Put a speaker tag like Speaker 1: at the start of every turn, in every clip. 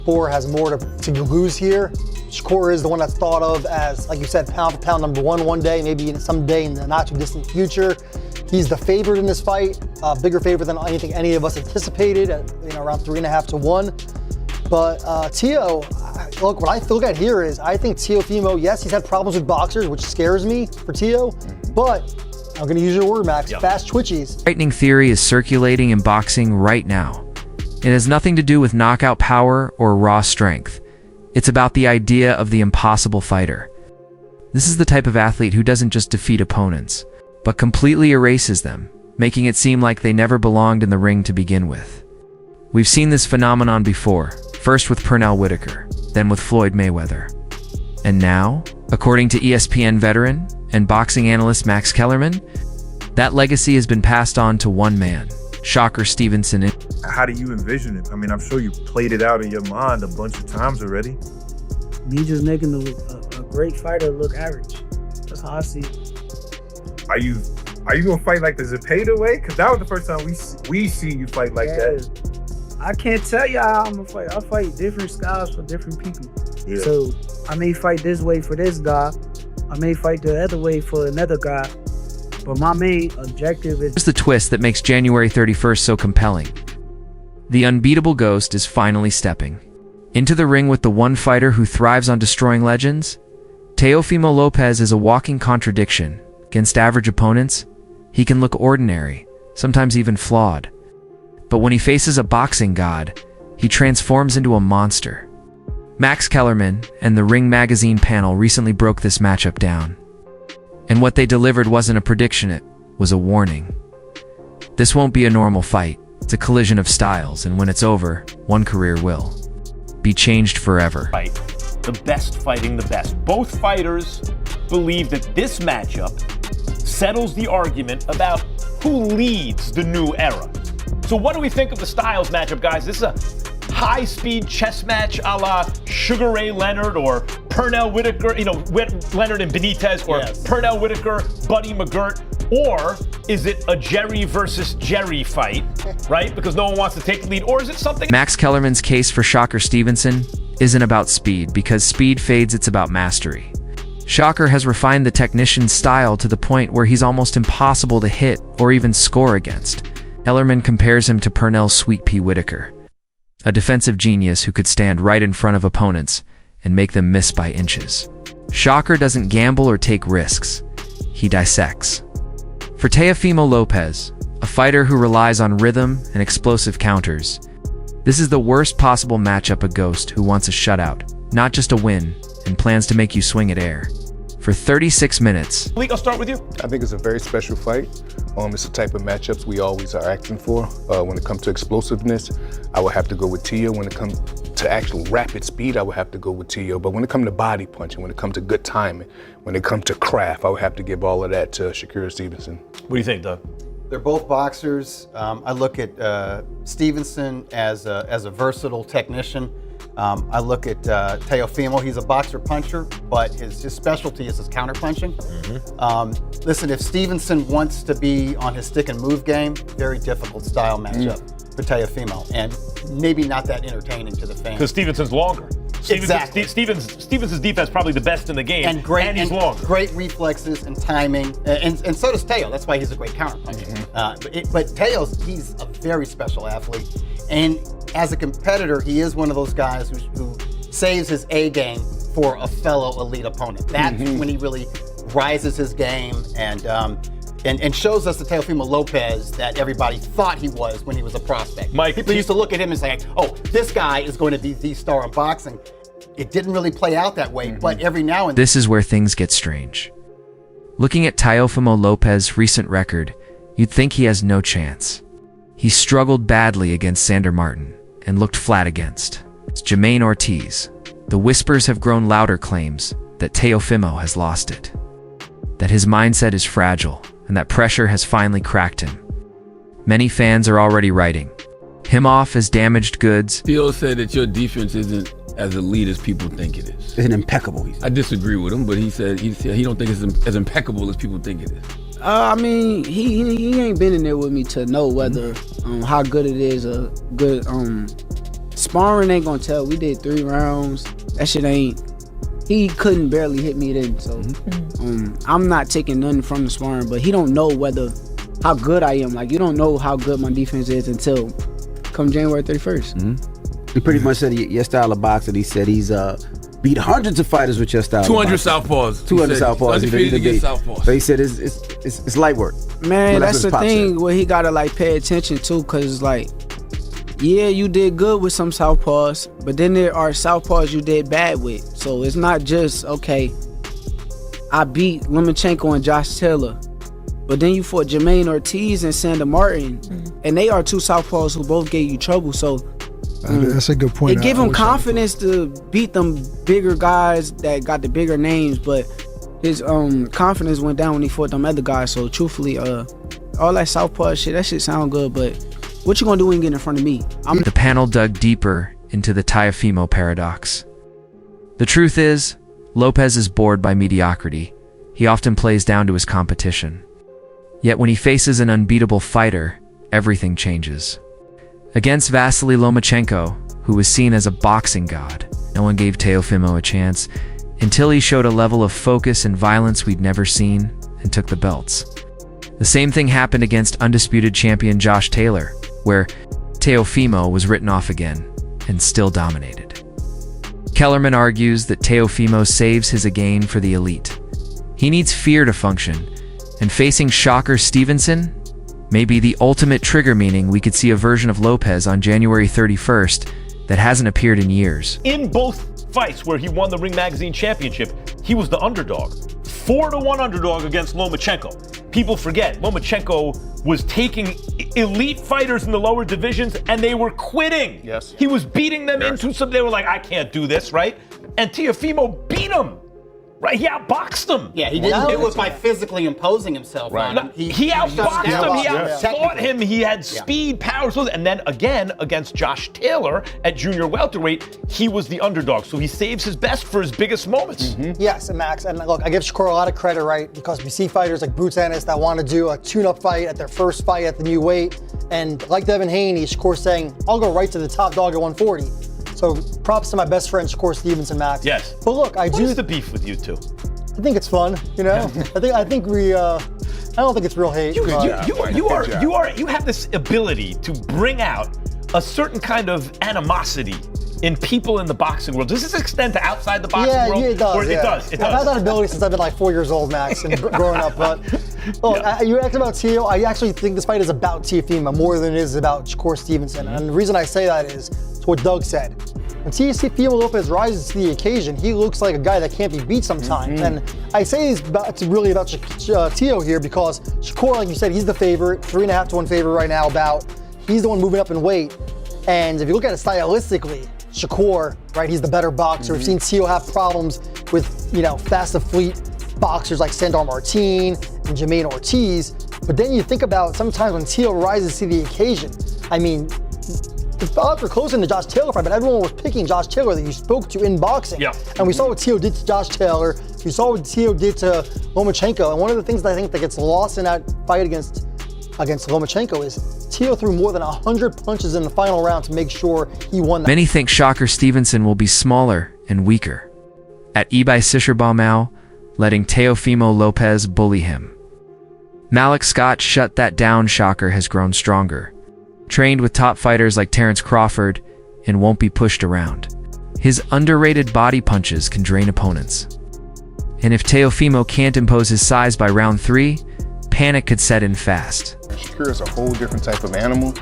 Speaker 1: Shakur has more to lose here. Shakur is the one that's thought of as, like you said, pound for pound number one day, maybe someday in the not too distant future. He's the favorite in this fight, bigger favorite than anything any of us anticipated, at around 3.5 to 1. But Teo, look, what I look at here is I think Teofimo, yes, he's had problems with boxers, which scares me for Teo, but I'm going to use your word, Max, fast twitchies.
Speaker 2: Frightening theory is circulating in boxing right now. It has nothing to do with knockout power or raw strength. It's about the idea of the impossible fighter. This is the type of athlete who doesn't just defeat opponents, but completely erases them, making it seem like they never belonged in the ring to begin with. We've seen this phenomenon before, first with Pernell Whitaker, then with Floyd Mayweather. And now, according to ESPN veteran and boxing analyst Max Kellerman, that legacy has been passed on to one man, Shakur Stevenson.
Speaker 3: How do you envision it? I mean, I'm sure you played it out in your mind a bunch of times already.
Speaker 4: Me just making a great fighter look average. That's how I see it.
Speaker 3: Are you gonna fight like the Zepeda way? Because that was the first time we see you fight like that.
Speaker 4: I can't tell you how I'm gonna fight. I fight different styles for different people.
Speaker 3: Yeah.
Speaker 4: So I may fight this way for this guy. I may fight the other way for another guy. But my main objective is...
Speaker 2: Here's the twist that makes January 31st so compelling. The unbeatable ghost is finally stepping into the ring with the one fighter who thrives on destroying legends. Teofimo Lopez is a walking contradiction. Against average opponents, he can look ordinary, sometimes even flawed. But when he faces a boxing god, he transforms into a monster. Max Kellerman and the Ring Magazine panel recently broke this matchup down. And what they delivered wasn't a prediction, it was a warning. This won't be a normal fight. It's a collision of styles, and when it's over, one career will be changed forever.
Speaker 5: Fight. The best fighting the best. Both fighters believe that this matchup settles the argument about who leads the new era. So what do we think of the styles matchup, guys? This is a high-speed chess match a la Sugar Ray Leonard or Pernell Whitaker, Leonard and Benitez, or Pernell Whitaker, Buddy McGirt, or is it a Jerry versus Jerry fight, right? Because no one wants to take the lead, or is it something?
Speaker 2: Max Kellerman's case for Shakur Stevenson isn't about speed, because speed fades, it's about mastery. Shakur has refined the technician's style to the point where he's almost impossible to hit or even score against. Kellerman compares him to Pernell's Sweet Pea Whitaker, a defensive genius who could stand right in front of opponents and make them miss by inches. Shakur doesn't gamble or take risks. He dissects. For Teofimo Lopez, a fighter who relies on rhythm and explosive counters, this is the worst possible matchup, a ghost who wants a shutout, not just a win, and plans to make you swing at air. For 36 minutes.
Speaker 5: Malik, I'll start with you.
Speaker 6: I think it's a very special fight. It's the type of matchups we always are asking for. When it comes to explosiveness, I would have to go with Teo. When it comes to actual rapid speed, I would have to go with Teo. But when it comes to body punching, when it comes to good timing, when it comes to craft, I would have to give all of that to Shakur Stevenson.
Speaker 5: What do you think, Doug?
Speaker 7: They're both boxers. I look at Stevenson as a versatile technician. I look at Teofimo. He's a boxer puncher, but his specialty is his counterpunching. Listen, if Stevenson wants to be on his stick and move game, very difficult style matchup for Teofimo, and maybe not that entertaining to the fans.
Speaker 5: Because Stevenson's longer.
Speaker 7: Exactly.
Speaker 5: Stevenson's defense probly the best in the game,
Speaker 7: and he's longer. Great reflexes and timing, and so does Teo. That's why he's a great counterpuncher. But Teo's, he's a very special athlete, and as a competitor, he is one of those guys who saves his A game for a fellow elite opponent. That's when he really rises his game and shows us the Teofimo Lopez that everybody thought he was when he was a prospect.
Speaker 5: Mike,
Speaker 7: people used to look at him and say, oh, this guy is going to be the star in boxing. It didn't really play out that way, but every now and then.
Speaker 2: This is where things get strange. Looking at Teofimo Lopez's recent record, you'd think he has no chance. He struggled badly against Sander Martin and looked flat against Jermaine Ortiz. The whispers have grown louder, claims that Teofimo has lost it, that his mindset is fragile, and that pressure has finally cracked him. Many fans are already writing him off as damaged goods.
Speaker 8: Theo said that your defense isn't as elite as people think it is.
Speaker 9: It's impeccable.
Speaker 8: I disagree with him, but he said he don't think it's as impeccable as people think it is.
Speaker 4: I mean, he ain't been in there with me to know whether how good it is, a good Sparring ain't gonna tell. We did 3 rounds. That shit ain't. He couldn't barely hit me then. So I'm not taking nothing from the sparring, but he don't know how good I am. Like, you don't know how good my defense is until come January 31st.
Speaker 9: He pretty much said your style of boxing. He said he's beat hundreds of fighters with your style.
Speaker 8: 200 southpaws.
Speaker 9: 200 southpaws.
Speaker 8: Undefeated against southpaws.
Speaker 9: But he said it's light work.
Speaker 4: Man,
Speaker 9: Well,
Speaker 4: that's
Speaker 9: what
Speaker 4: the
Speaker 9: his
Speaker 4: thing
Speaker 9: pop
Speaker 4: where he gotta like pay attention to, cause like, yeah, you did good with some southpaws, but then there are southpaws you did bad with. So it's not just okay. I beat Lomachenko and Josh Taylor, but then you fought Jermaine Ortiz and Sandor Martin, and they are 2 southpaws who both gave you trouble. So
Speaker 10: that's a good point.
Speaker 4: it gave him confidence to beat them bigger guys that got the bigger names, but his confidence went down when he fought them other guys. So truthfully, all that southpaw shit, that shit sound good, but what you gonna do when you get in front of me?
Speaker 2: The panel dug deeper into the Teofimo paradox. The truth is, Lopez is bored by mediocrity. He often plays down to his competition. Yet when he faces an unbeatable fighter, everything changes. Against Vasily Lomachenko, who was seen as a boxing god, no one gave Teofimo a chance until he showed a level of focus and violence we'd never seen and took the belts. The same thing happened against undisputed champion Josh Taylor, where Teofimo was written off again and still dominated. Kellerman argues that Teofimo saves his again for the elite. He needs fear to function, and facing Shakur Stevenson may be the ultimate trigger, meaning we could see a version of Lopez on January 31st that hasn't appeared in years.
Speaker 5: In both fights where he won the Ring Magazine Championship, he was the underdog. 4-1 underdog against Lomachenko. People forget, Lomachenko was taking elite fighters in the lower divisions and they were quitting.
Speaker 6: Yes.
Speaker 5: He was beating them into some, they were like, I can't do this, right? And Teofimo beat him, right? He outboxed him.
Speaker 7: Yeah, he didn't do it by physically imposing himself on him.
Speaker 5: He outboxed him, he
Speaker 7: Yeah.
Speaker 5: outfought him, he had speed, power, and then again against Josh Taylor at junior welterweight, he was the underdog. So he saves his best for his biggest moments.
Speaker 1: Yes, and Max, and look, I give Shakur a lot of credit, right? Because we see fighters like Bruce Ennis that want to do a tune-up fight at their first fight at the new weight, and like Devin Haney, Shakur saying, I'll go right to the top dog at 140. So props to my best friend Shakur Stevenson, Max.
Speaker 5: Yes.
Speaker 1: But look,
Speaker 5: What is the beef with you two?
Speaker 1: I think it's fun, you know. I think we. I don't think it's real hate.
Speaker 5: You have this ability to bring out a certain kind of animosity in people in the boxing world. Does this extend to outside the boxing world?
Speaker 1: Yeah, it does.
Speaker 5: Or
Speaker 1: It
Speaker 5: does.
Speaker 1: I've had that ability since I've been like 4 years old, Max, and growing up. But look, you asked about Teo. I actually think this fight is about Teofimo more than it is about Shakur Stevenson. And the reason I say that is to what Doug said. When Teofimo Lopez rises to the occasion, he looks like a guy that can't be beat sometimes. And I say it's really about Teo here because Shakur, like you said, he's the favorite, 3.5 to 1 favorite right now. He's the one moving up in weight. And if you look at it stylistically, Shakur, right, he's the better boxer. We've seen Teo have problems with, fast and fleet boxers like Sandor Martin and Jermaine Ortiz. But then you think about sometimes when Teo rises to the occasion, I mean, the odds were close in the Josh Taylor fight, but everyone was picking Josh Taylor that you spoke to in boxing.
Speaker 5: Yeah.
Speaker 1: And we saw what Teo did to Josh Taylor. We saw what Teo did to Lomachenko. And one of the things that I think that gets lost in that fight against Lomachenko is Teo threw more than 100 punches in the final round to make sure he won that.
Speaker 2: Many think Shakur Stevenson will be smaller and weaker. At Ibai Sisherbamau, letting Teofimo Lopez bully him. Malik Scott shut that down. Shakur has grown stronger. Trained with top fighters like Terence Crawford and won't be pushed around. His underrated body punches can drain opponents. And if Teofimo can't impose his size by round 3, panic could set in fast.
Speaker 6: Shakur is a whole different type of animal.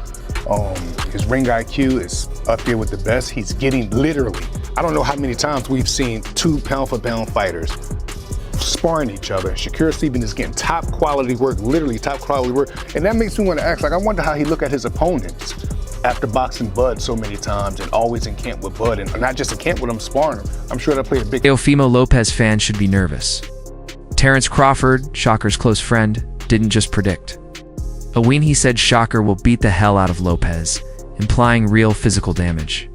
Speaker 6: His ring IQ is up there with the best. He's getting literally, I don't know how many times we've seen 2 pound-for-pound fighters sparring each other. Shakur Stevenson is getting top quality work, literally top quality work. And that makes me want to ask, I wonder how he look at his opponents after boxing Bud so many times and always in camp with Bud, and not just in camp with him, sparring him. I'm sure that played a big...
Speaker 2: Teofimo Lopez fans should be nervous. Terence Crawford, Shakur's close friend, didn't just predict. He said Shakur will beat the hell out of Lopez, implying real physical damage.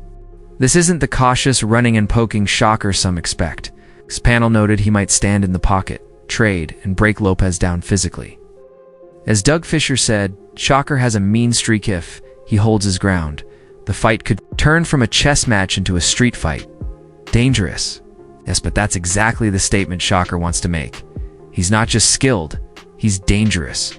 Speaker 2: This isn't the cautious running and poking Shakur some expect. His panel noted he might stand in the pocket, trade, and break Lopez down physically. As Doug Fisher said, Shakur has a mean streak if he holds his ground, The fight could turn from a chess match into a street fight. Dangerous. Yes, but that's exactly the statement Shakur wants to make. He's not just skilled, he's dangerous.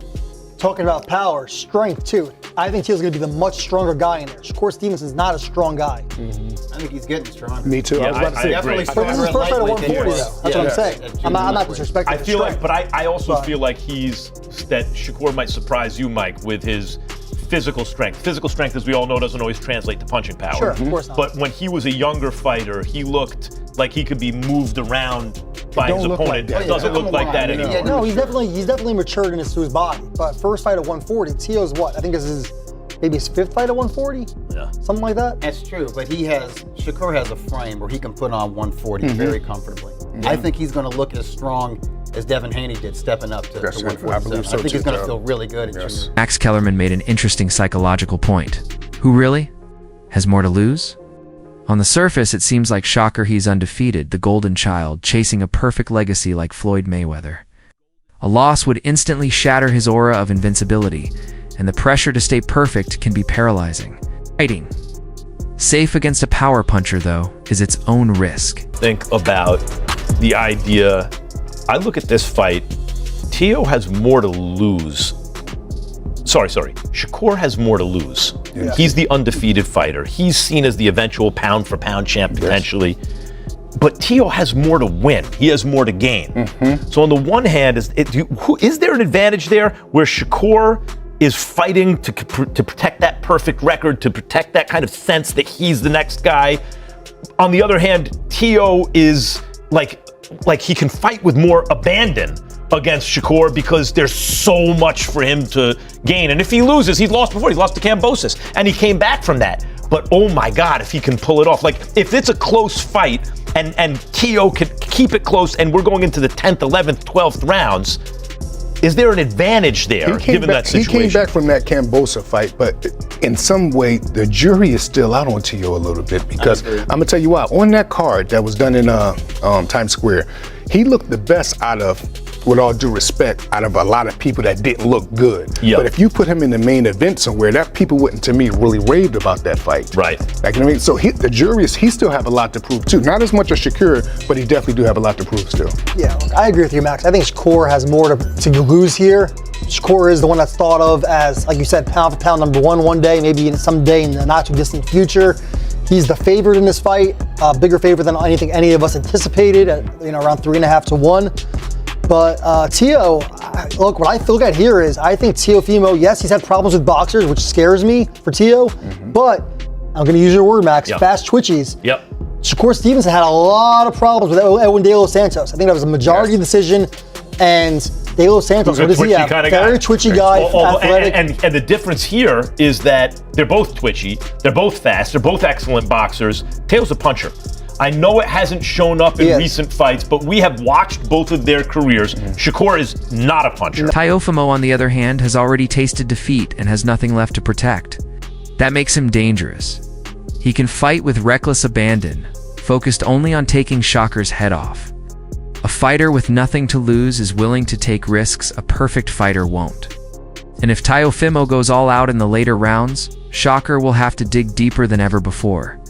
Speaker 1: Talking about power, strength too. I think Teal's going to be the much stronger guy in there. Shakur Stevenson's not a strong guy.
Speaker 7: I think he's getting stronger.
Speaker 6: Me too.
Speaker 5: Yeah,
Speaker 6: I was about to say.
Speaker 5: agree.
Speaker 1: But this is first fight at 140 though. That's what I'm saying. I'm not disrespecting
Speaker 5: I
Speaker 1: his
Speaker 5: feel like,
Speaker 1: strength.
Speaker 5: but I also feel like that Shakur might surprise you, Mike, with his physical strength. Physical strength, as we all know, doesn't always translate to punching power.
Speaker 1: Sure, of course not.
Speaker 5: But when he was a younger fighter, he looked like he could be moved around by his opponent.
Speaker 6: Like
Speaker 5: It doesn't look like that anymore.
Speaker 1: No, he's definitely matured in his body. But first fight at 140, Teo's what? I think this is maybe his fifth fight at 140?
Speaker 5: Yeah.
Speaker 1: Something like that?
Speaker 7: That's true, but Shakur has a frame where he can put on 140 very comfortably. I think he's going to look as strong as Devin Haney did stepping up to
Speaker 6: That's right.
Speaker 7: 147.
Speaker 6: I believe so
Speaker 7: think he's
Speaker 6: too,
Speaker 7: going to
Speaker 6: Joe.
Speaker 7: feel really good at junior.
Speaker 2: Max Kellerman made an interesting psychological point. Who really has more to lose? On the surface, it seems like Shakur he's undefeated, the golden child, chasing a perfect legacy like Floyd Mayweather. A loss would instantly shatter his aura of invincibility, and the pressure to stay perfect can be paralyzing. Fighting. Safe against a power puncher, though, is its own risk.
Speaker 5: Think about the idea. I look at this fight, Teo has more to lose. Sorry. Shakur has more to lose.
Speaker 1: Yeah.
Speaker 5: He's the undefeated fighter. He's seen as the eventual pound-for-pound champ potentially. But Teo has more to win. He has more to gain. So on the one hand, is there an advantage there where Shakur is fighting to protect that perfect record, to protect that kind of sense that he's the next guy? On the other hand, Teo is like he can fight with more abandon against Shakur because there's so much for him to gain. And if he loses, he's lost before. He lost to Kambosos, and he came back from that. But oh my God, if he can pull it off. Like, if it's a close fight and Teo could keep it close and we're going into the 10th, 11th, 12th rounds, is there an advantage there given that situation?
Speaker 6: He came back from that Kambosos fight, but in some way, the jury is still out on Teo a little bit because I'm going to tell you why. On that card that was done in Times Square, he looked the best out of, with all due respect, out of a lot of people that didn't look good.
Speaker 5: Yep.
Speaker 6: But if you put him in the main event somewhere, that people wouldn't, to me, really raved about that fight.
Speaker 5: Right.
Speaker 6: Like, you know what I mean? So the jury he still have a lot to prove too. Not as much as Shakur, but he definitely do have a lot to prove still.
Speaker 1: Yeah, I agree with you, Max. I think Shakur has more to lose here. Shakur is the one that's thought of as, like you said, pound for pound number one day, maybe some day in the not too distant future. He's the favorite in this fight, bigger favorite than anything any of us anticipated, at around 3.5 to 1. But Teo, look, what I look at here is I think Teofimo, yes, he's had problems with boxers, which scares me for Teo, but I'm going to use your word, Max, fast twitchies.
Speaker 5: Yep.
Speaker 1: Shakur Stevenson had a lot of problems with Edwin De Los Santos. I think that was a majority decision, and De Los Santos, what does he have? Very twitchy guy, athletic.
Speaker 5: And the difference here is that they're both twitchy, they're both fast, they're both excellent boxers. Teo's a puncher. I know it hasn't shown up in recent fights, but we have watched both of their careers. Shakur is not a puncher.
Speaker 2: Teofimo, on the other hand, has already tasted defeat and has nothing left to protect. That makes him dangerous. He can fight with reckless abandon, focused only on taking Shakur's head off. A fighter with nothing to lose is willing to take risks a perfect fighter won't. And if Teofimo goes all out in the later rounds, Shakur will have to dig deeper than ever before.